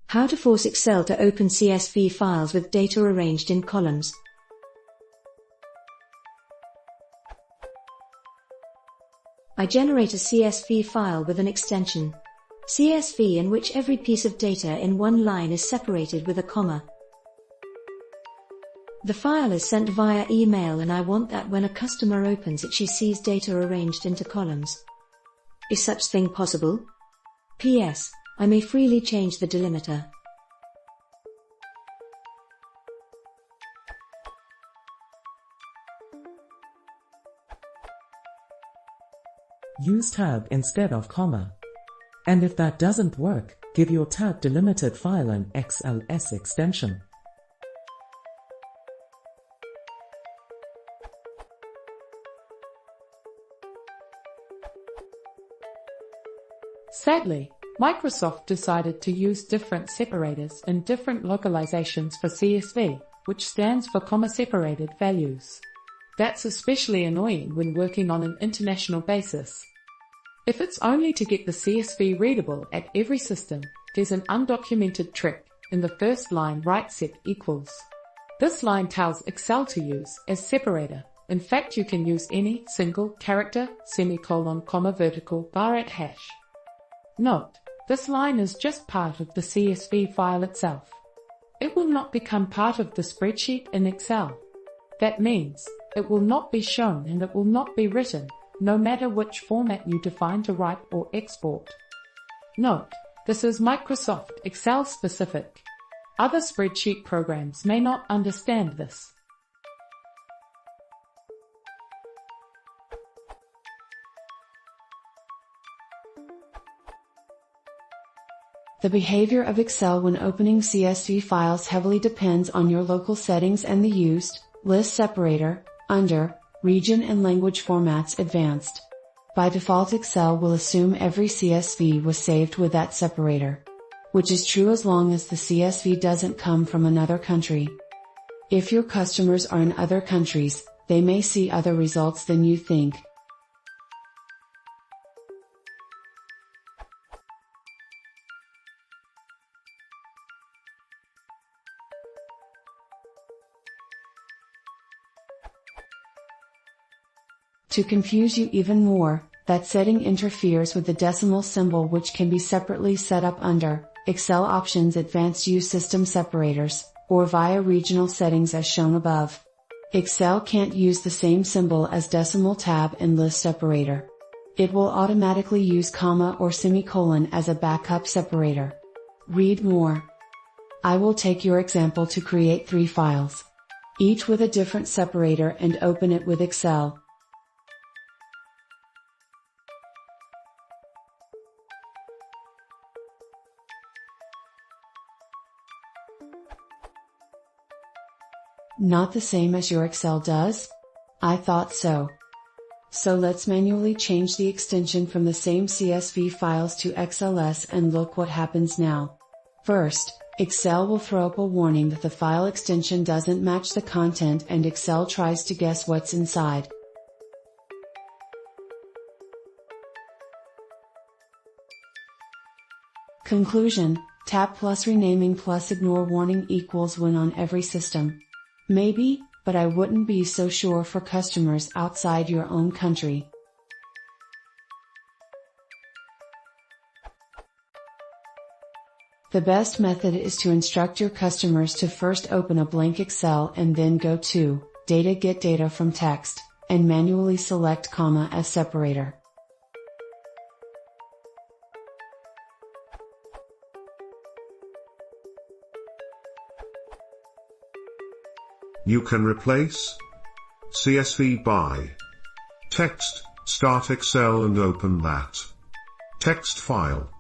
How to force Excel to open CSV files with data arranged in columns. I generate a CSV file with an extension CSV in which every piece of data in one line is separated with a comma. The file is sent via email and I want that when a customer opens it she sees data arranged into columns. Is such thing possible? PS. I may freely change the delimiter. Use tab instead of comma. And if that doesn't work, give your tab delimited file an XLS extension. Sadly, Microsoft decided to use different separators in different localizations for CSV, which stands for comma-separated values. That's especially annoying when working on an international basis. If it's only to get the CSV readable at every system, there's an undocumented trick. In the first line, write sep equals. This line tells Excel to use as separator. In fact, you can use any single character, semicolon, comma, vertical bar at hash. Note, this line is just part of the CSV file itself. It will not become part of the spreadsheet in Excel. That means, it will not be shown and it will not be written, no matter which format you define to write or export. Note, this is Microsoft Excel specific. Other spreadsheet programs may not understand this. The behavior of Excel when opening CSV files heavily depends on your local settings and the used list separator, under, region and language formats advanced. By default, Excel will assume every CSV was saved with that separator, which is true as long as the CSV doesn't come from another country. If your customers are in other countries, they may see other results than you think. To confuse you even more, that setting interferes with the decimal symbol, which can be separately set up under Excel Options Advanced Use System Separators, or via regional settings as shown above. Excel can't use the same symbol as decimal tab in list separator. It will automatically use comma or semicolon as a backup separator. Read more. I will take your example to create 3 files, each with a different separator, and open it with Excel. Not the same as your Excel does? I thought so. So let's manually change the extension from the same CSV files to XLS and look what happens now. First, Excel will throw up a warning that the file extension doesn't match the content and Excel tries to guess what's inside. Conclusion: tab plus renaming plus ignore warning equals win on every system. Maybe, but I wouldn't be so sure for customers outside your own country. The best method is to instruct your customers to first open a blank Excel and then go to Data, get data from text, and manually select comma as separator. You can replace CSV by text. Start Excel and open that text file.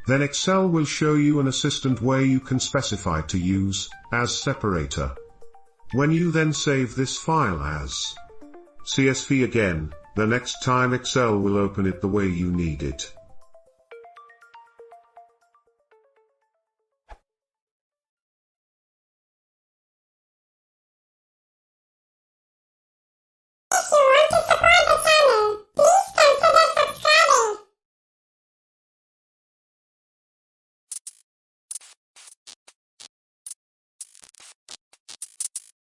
Then Excel will show you an assistant where you can specify to use as separator. When you then save this file as CSV again, the next time Excel will open it the way you need it.